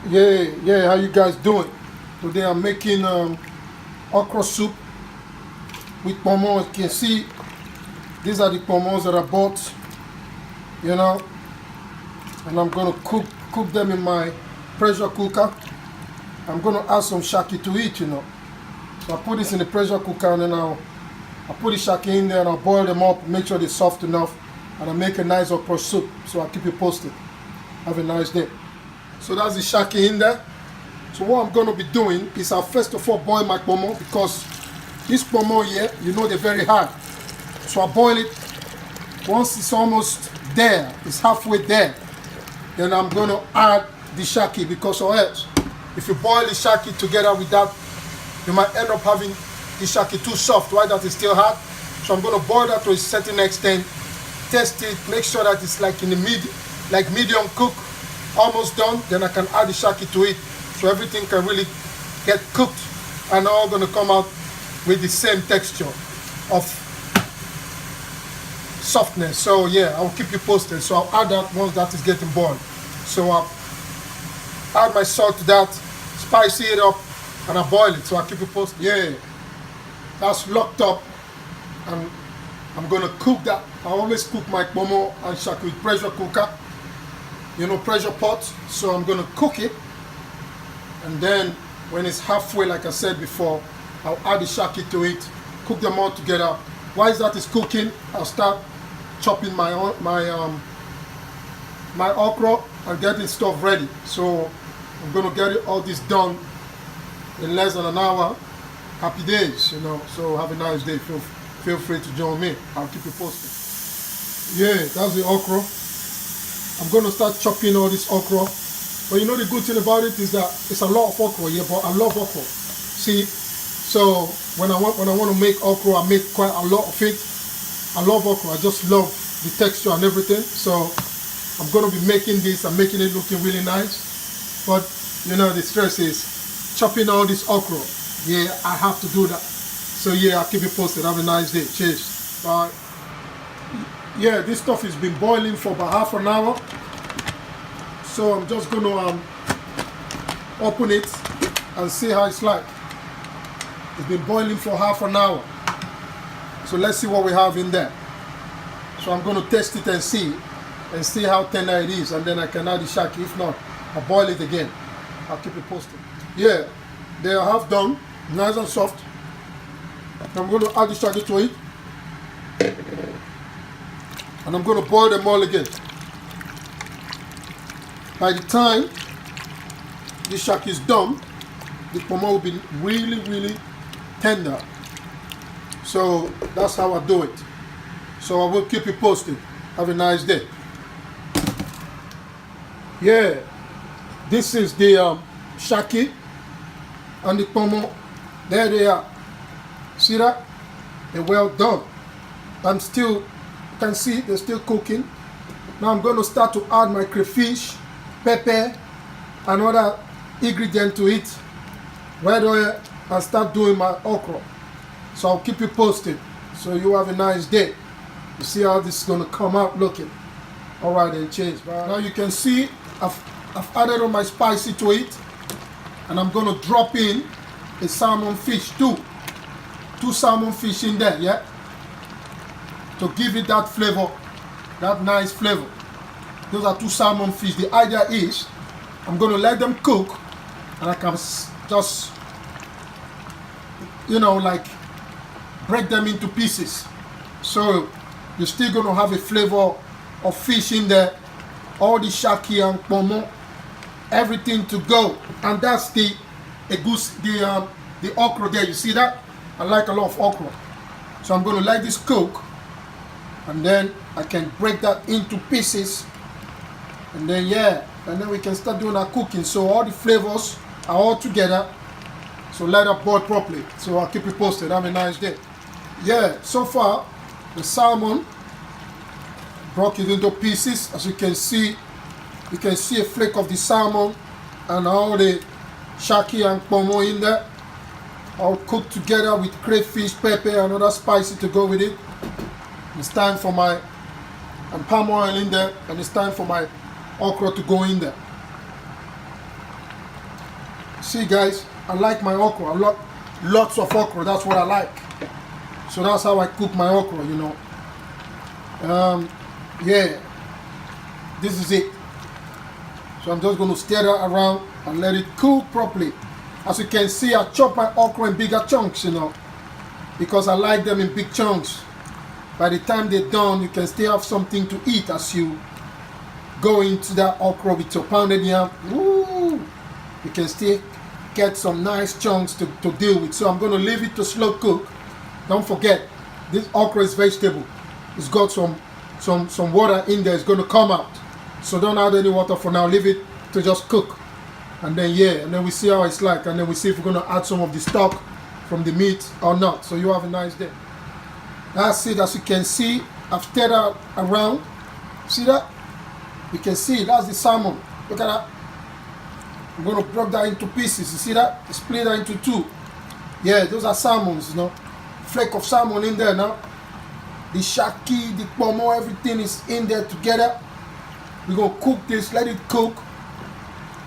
Yeah, how you guys doing? Today I'm making okra soup with pomons. You can see these are the pomons that I bought, you know, and I'm gonna cook them in my pressure cooker. I'm gonna add some shaki to it, you know. So I put this in the pressure cooker and then I put the shaki in there and I'll boil them up, make sure they're soft enough, and I make a nice okra soup. So I'll keep you posted. Have a nice day. So that's the shaki in there. So what I'm going to be doing is I'll first of all boil my pomo, because this pomo here, you know, they're very hard. So I boil it. Once it's almost there, it's halfway there, then I'm going to add the shaki, because or else, if you boil the shaki together with that, you might end up having the shaki too soft, while that is still hard. So I'm going to boil that to a certain extent, test it, make sure that it's like in the medium cook, almost done. Then I can add the shaki to it, so everything can really get cooked and all gonna come out with the same texture of softness. So yeah, I'll keep you posted. So I'll add that once that is getting boiled. So I'll add my salt to that, spice it up, and I boil it. So I'll keep you posted. Yeah, that's locked up, and I'm gonna cook that. I always cook my pomo and shaki with pressure cooker, you know, pressure pot. So I'm gonna cook it, and then when it's halfway, like I said before, I'll add the shaki to it, cook them all together. While that is cooking, I'll start chopping my okra and getting stuff ready. So I'm gonna get all this done in less than an hour. Happy days, you know. So have a nice day. Feel free to join me. I'll keep you posted. Yeah, that's the okra. I'm gonna start chopping all this okra. But you know the good thing about it is that it's a lot of okra here, but I love okra. See, so when I want to make okra, I make quite a lot of it. I love okra. I just love the texture and everything. So I'm gonna be making this. I'm making it looking really nice. But you know the stress is chopping all this okra. Yeah, I have to do that. So yeah, I'll keep you posted. Have a nice day. Cheers. Bye. Yeah, this stuff has been boiling for about half an hour. So I'm just gonna open it and see how it's like. It's been boiling for half an hour. So let's see what we have in there. So I'm gonna test it and see how tender it is, and then I can add the shaki. If not, I'll boil it again. I'll keep it posted. Yeah, they are half done, nice and soft. I'm gonna add the shaki to it, and I'm gonna boil them all again. By the time the shaki is done, the pomo will be really, really tender. So that's how I do it. So I will keep you posted. Have a nice day. Yeah, this is the shaki and the pomo. There they are. See that? They're well done. And still, you can see they're still cooking. Now I'm going to start to add my crayfish, pepper, and other ingredient to it, red oil, and start doing my okra. So I'll keep you posted. So you have a nice day. You see how this is gonna come out looking. All right then, cheers. Bye. Now you can see I've added all my spicy to it, and I'm gonna drop in a salmon fish too. 2 salmon fish in there, yeah, to give it that flavor, that nice flavor. Those are 2 salmon fish. The idea is I'm going to let them cook, and I can just, you know, like break them into pieces. So you're still going to have a flavor of fish in there, all the shaki and pomo, everything to go. And that's the okra there. You see that? I like a lot of okra. So I'm going to let this cook, and then I can break that into pieces. And then yeah, and then we can start doing our cooking. So all the flavors are all together. So let it boil properly. So I'll keep you posted. Have a nice day. Yeah, so far the salmon broke it into pieces. As you can see a flake of the salmon and all the shaki and pomo in there, all cooked together with crayfish, pepper, and other spices to go with it. It's time for my palm oil in there, and it's time for my okra to go in there. See guys, I like my okra. Lots of okra. That's what I like. So that's how I cook my okra, you know. Yeah, this is it. So I'm just going to stir that around and let it cook properly. As you can see, I chop my okra in bigger chunks, you know, because I like them in big chunks. By the time they're done, you can still have something to eat as you go into that okra with your pounded yam. Woo! You can still get some nice chunks to deal with. So I'm going to leave it to slow cook. Don't forget, this okra is vegetable. It's got some water in there. It's going to come out. So don't add any water for now. Leave it to just cook. And then, yeah, and then we see how it's like. And then we see if we're going to add some of the stock from the meat or not. So you have a nice day. That's it. As you can see, I've stirred that around. See that? You can see that's the salmon. Look at that. I'm going to break that into pieces. You see that? Split that into two. Yeah, those are salmons, you know. Flake of salmon in there now. The shaki, the pomo, everything is in there together. We're going to cook this, let it cook.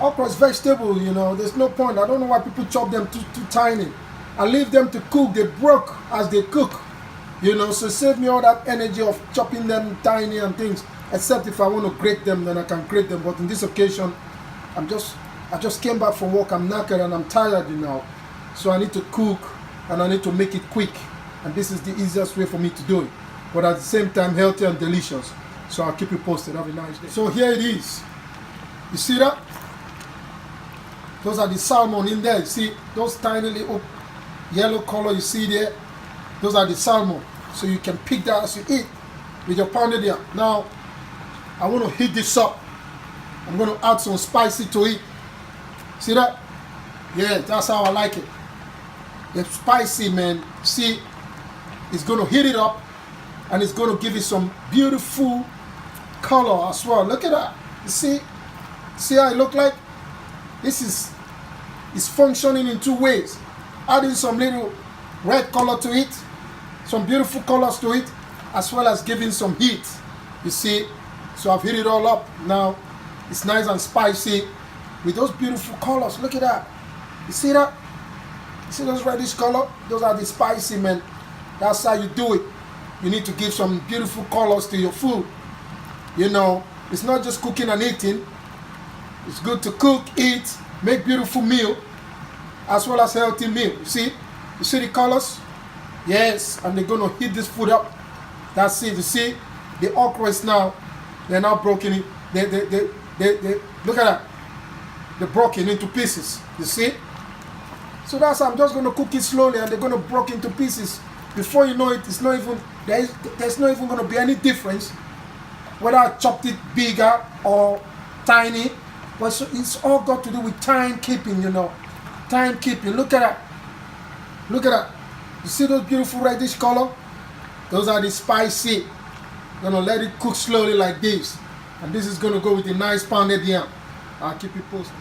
Okra is vegetable, you know. There's no point. I don't know why people chop them too tiny. I leave them to cook. They broke as they cook. You know, so save me all that energy of chopping them tiny and things. Except if I want to grate them, then I can grate them. But in this occasion, I just came back from work. I'm knackered and I'm tired, you know. So I need to cook and I need to make it quick. And this is the easiest way for me to do it. But at the same time, healthy and delicious. So I'll keep you posted. Have a nice day. So here it is. You see that? Those are the salmon in there. You see those tiny little yellow color you see there? Those are the salmon. So you can pick that as you eat with your pounded yam. Now, I want to heat this up. I'm going to add some spicy to it. See that? Yeah, that's how I like it. It's spicy, man. See, it's going to heat it up and it's going to give it some beautiful color as well. Look at that. You see how it look like? This is functioning in two ways. Adding some little red color to it, some beautiful colors to it, as well as giving some heat. You see? So I've heated it all up. Now it's nice and spicy with those beautiful colors. Look at that. You see that? You see those reddish color? Those are the spicy, man. That's how you do it. You need to give some beautiful colors to your food. You know, it's not just cooking and eating. It's good to cook, eat, make beautiful meal, as well as healthy meal. You see the colors? Yes, and they're gonna heat this food up. That's it. You see, the okra is now, they're now broken. They look at that. They're broken into pieces. You see? So that's how I'm just gonna cook it slowly, and they're gonna break into pieces. Before you know it, it's not even there's not even gonna be any difference whether I chopped it bigger or tiny. But so it's all got to do with time keeping, you know. Time keeping. Look at that. Look at that. You see those beautiful reddish color? Those are the spicy. Gonna let it cook slowly like this. And this is gonna go with a nice pounded yam. I'll keep you posted.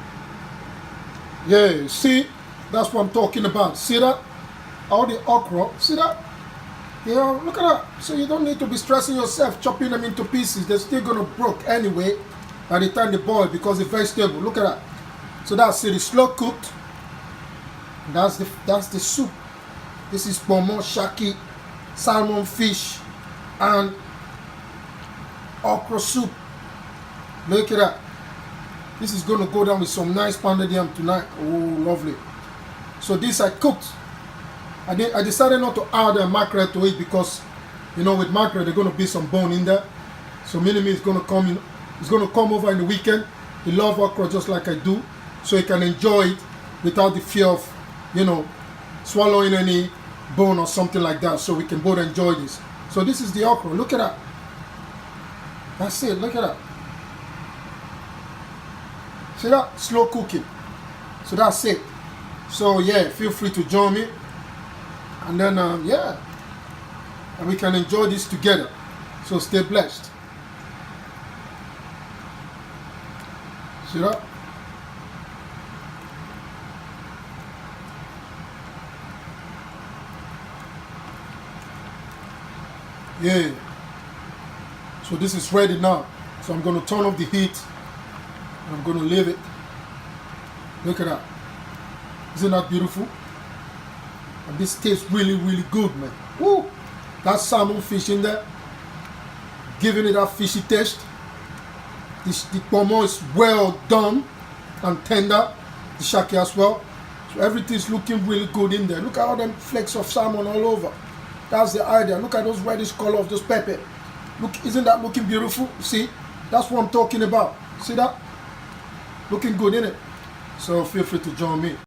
Yeah, see? That's what I'm talking about. See that? All the okra. See that? Yeah, look at that. So you don't need to be stressing yourself chopping them into pieces. They're still gonna broke anyway by the time they boil because it's vegetable. Look at that. So that's it. It's slow cooked. That's the soup. This is pomo, shaki, salmon, fish, and okra soup. Look at that. This is gonna go down with some nice pounded yam tonight. Oh, lovely. So this I cooked. I decided not to add a mackerel to it because, you know, with mackerel there's gonna be some bone in there. So Minimi is gonna come in. He's gonna come over in the weekend. He loves okra just like I do, so he can enjoy it without the fear of, you know, swallowing any bone or something like that. So we can both enjoy this. So this is the okra. Look at that. That's it. Look at that. See that? Slow cooking. So that's it. So yeah, feel free to join me. And then, yeah, and we can enjoy this together. So stay blessed. See that? Yeah. So this is ready now. So I'm going to turn off the heat. I'm going to leave it. Look at that. Isn't that beautiful? And this tastes really, really good, man. Woo! That salmon fish in there, giving it that fishy taste. The pomo is well done and tender. The shaki as well. So everything's looking really good in there. Look at all them flakes of salmon all over. That's the idea. Look at those reddish color of those pepper. Look, isn't that looking beautiful? See, that's what I'm talking about. See that? Looking good, innit? So feel free to join me.